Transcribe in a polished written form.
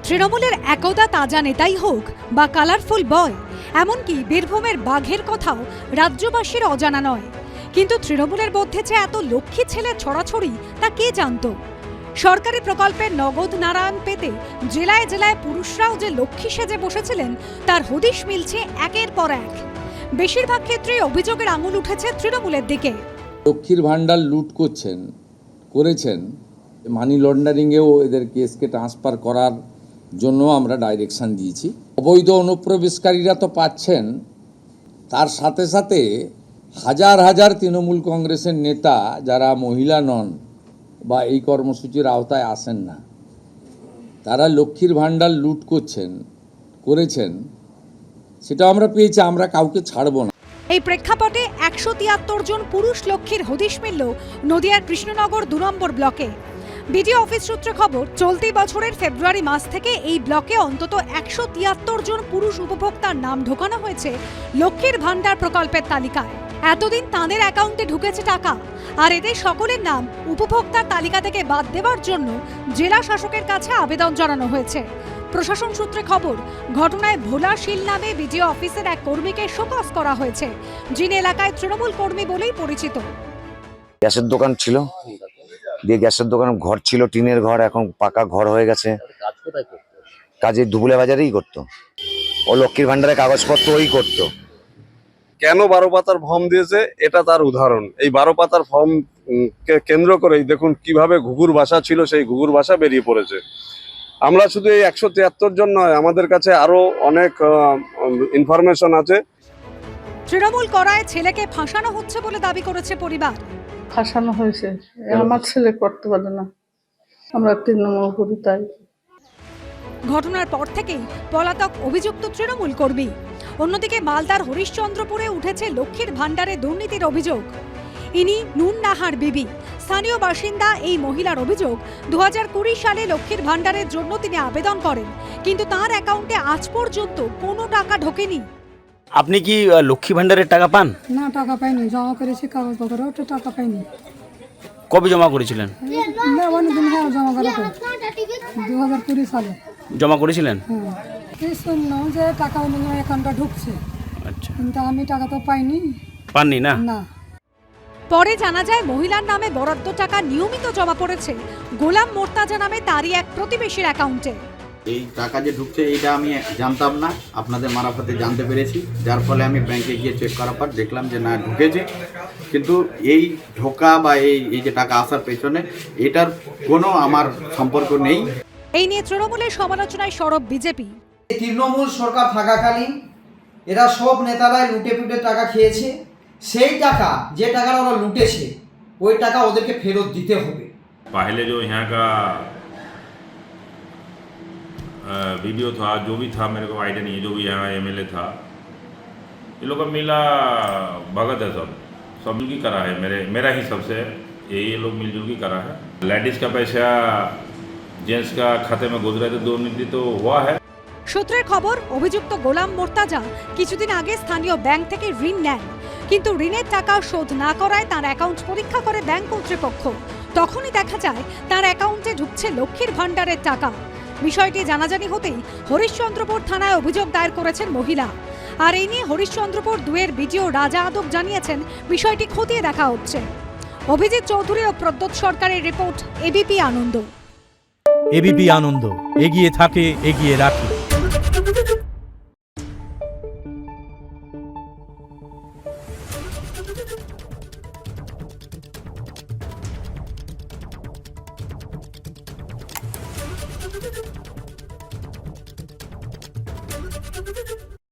তৃণমূলের একদা তাজা নেতাই হোক বা কালারফুল বয়, এমনকি বীরভূমের বাঘের কথাও রাজ্যবাসীর অজানা নয়। কিন্তু তৃণমূলের মধ্যে যে এত লক্ষ্মী ছেলে ছড়াছড়ি তা কে জানত? সরকারি প্রকল্পের নগদ নারায়ণ পেতে জেলায় জেলায় পুরুষরাও যে লক্ষ্মী সেজে বসেছিলেন তার হদিশ মিলছে একের পর এক। বেশিরভাগ ক্ষেত্রেই অভিযোগের আঙুল উঠেছে তৃণমূলের দিকে। লক্ষ্মীর ভাণ্ডার লুট করেছেন, মানি লন্ডারিংয়েও এদের কেসকে ট্রান্সফার করার জন্য আমরা ডাইরেকশন দিয়েছি। অবৈধ অনুপ্রবেশকারীরা তো পাচ্ছেন, তার সাথে সাথে হাজার হাজার তৃণমূল কংগ্রেসের নেতা যারা মহিলা নন বা এই কর্মসূচির আওতায় আসেন না, তারা লক্ষ্মীর ভাণ্ডার লুট করেছেন, সেটা আমরা পেয়েছি। আমরা কাউকে ছাড়বো না। এই প্রেক্ষাপটে 173 জন পুরুষ লক্ষ্মীর হদিশ মিলল নদিয়ার কৃষ্ণনগর 2 নম্বর ব্লকে। বিডিও অফিস সূত্রে খবর, চলতি বছরের ফেব্রুয়ারি মাস থেকে এই ব্লকে অন্তত 173 জন পুরুষ উপভোক্তার নাম ঢোকানো হয়েছে লক্ষ্মীর ভাণ্ডার প্রকল্পের তালিকায়। এতদিন তাঁদের অ্যাকাউন্টে ঢুকেছে টাকা, আর এদের সকলের নাম উপভোক্তার তালিকা থেকে বাদ দেওয়ার জন্য জেলা শাসকের কাছে আবেদন জানানো হয়েছে। প্রশাসন সূত্রে খবর, ঘটনায় ভোলা শীল নামে বিডিও অফিসের এক কর্মীকে শোকজ করা হয়েছে, যিনি এলাকায় তৃণমূল কর্মী বলেই পরিচিত। গ্যাসের দোকান ছিল, দিয়ে গ্যাসের দোকান ঘর ছিল, টিনের ঘর, এখন পাকা ঘর হয়ে গেছে। কাজে দুবুলে বাজারেই করতো, ও লক্ষ্মীর ভান্ডারে কাগজপত্র ওই করতো। কেন 12 পাতার ফর্ম দিয়েছে এটা তার উদাহরণ। এই 12 পাতার ফর্ম কে কেন্দ্র করেই দেখুন কিভাবে ঘুঘুর ভাষা ছিল, সেই ঘুঘুর ভাষা বেরিয়ে পড়েছে। আমরা শুধু এই 173 জন নয়, আমাদের কাছে আরো অনেক ইনফরমেশন আছে। তৃণমূল করায় ছেলেকে ফাঁসানো হচ্ছে বলে দাবি করেছে পরিবার। ফাঁসানো হয়েছে, আমার ছেলে করতে পারে না, আমরা তৃণমূল করি তাই। ঘটনার পর থেকেই পলাতক অভিযুক্ত তৃণমূল কর্মী। অন্যদিকে মালদার হরিশ্চন্দ্রপুরে উঠেছে লক্ষ্মীর ভাণ্ডারে দুর্নীতির অভিযোগ। ইনি নুন নাহার বিবি, স্থানীয় বাসিন্দা। এই মহিলার অভিযোগ, 2020 সালে লক্ষ্মীর ভাণ্ডারের জন্য তিনি আবেদন করেন, কিন্তু তার অ্যাকাউন্টে আজ পর্যন্ত কোনো টাকা ঢোকেনি। আপনি কি লক্ষ্মী ভাণ্ডারের টাকা পান? না, টাকা পাইনি, জমা করেছি কাগজপত্র, তো টাকা পাইনি। কবে জমা করেছিলেন? অনেকদিন হ্যাঁ জমা করা, 2020 সালে জমা করেছিলেন? হ্যাঁ, এই শুনলাম যে টাকা অ্যাকাউন্টে ঢুকছে, আচ্ছা, কিন্তু আমি টাকা তো পাইনি। পাননি না? না। পরে জানা যায় মহিলার নামে বরাদ্দ টাকা নিয়মিত জমা পড়েছে গোলাম মোর্তাজা নামে তারই এক প্রতিবেশীর অ্যাকাউন্টে। এই টাকা যে ঢুকছে এইটা আমি জানতাম না, আপনাদের মারফতে জানতে পেরেছি, যার ফলে আমি ব্যাংকে গিয়ে চেক করার পর দেখলাম যে না ঢুকেছে। কিন্তু এই ঢোকা বা এই যে টাকা আসার পেছনে এটার কোনো আমার সম্পর্ক নেই। এই নিয়ে তৃণমূলের সমালোচনায় সরব বিজেপি। তৃণমূল সরকার থাকাকালীন এরা সব নেতারাই লুটে পুটে টাকা খেয়েছে। সেই টাকা, যে টাকাটা ওরা লুটেছে, ওই টাকা ওদেরকে ফেরত দিতে হবে। पहले जो यहाँ का वीडियो था, जो भी था, मेरे को आइडिया नहीं है, जो भी यहाँ एमएलए था, ये लोग का मिला भगत है, सब मिल की करा है। मेरा ही सबसे ये लोग मिलजुल की करा है। लेडीज़ का पैसा जेंट्स का खाते में गुजरा तो दुर्नीति तो हुआ है। সূত্রের খবর, অভিযুক্ত গোলাম মোর্তাজা কিছুদিন আগে স্থানীয় ব্যাংক থেকে ঋণ নেন, কিন্তু ঋণের টাকা শোধ না করায় তার অ্যাকাউন্ট পরীক্ষা করে ব্যাংক কর্তৃপক্ষ। তখনই দেখা যায় তার অ্যাকাউন্টে ঢুকছে লক্ষ্মীর ভাণ্ডারের টাকা। বিষয়টি জানাজানি হতেই হরিশ্চন্দ্রপুর থানায় অভিযোগ দায়ের করেছেন মহিলা। আর এই নিয়ে হরিশ্চন্দ্রপুর 2-এর বিডিও রাজা আদব জানিয়েছেন বিষয়টি খতিয়ে দেখা হচ্ছে। অভিজিৎ চৌধুরী ও প্রদ্যোৎ সরকারের রিপোর্ট, এবিপি আনন্দ। এবিপি আনন্দ, এগিয়ে থাকে, এগিয়ে রাখে।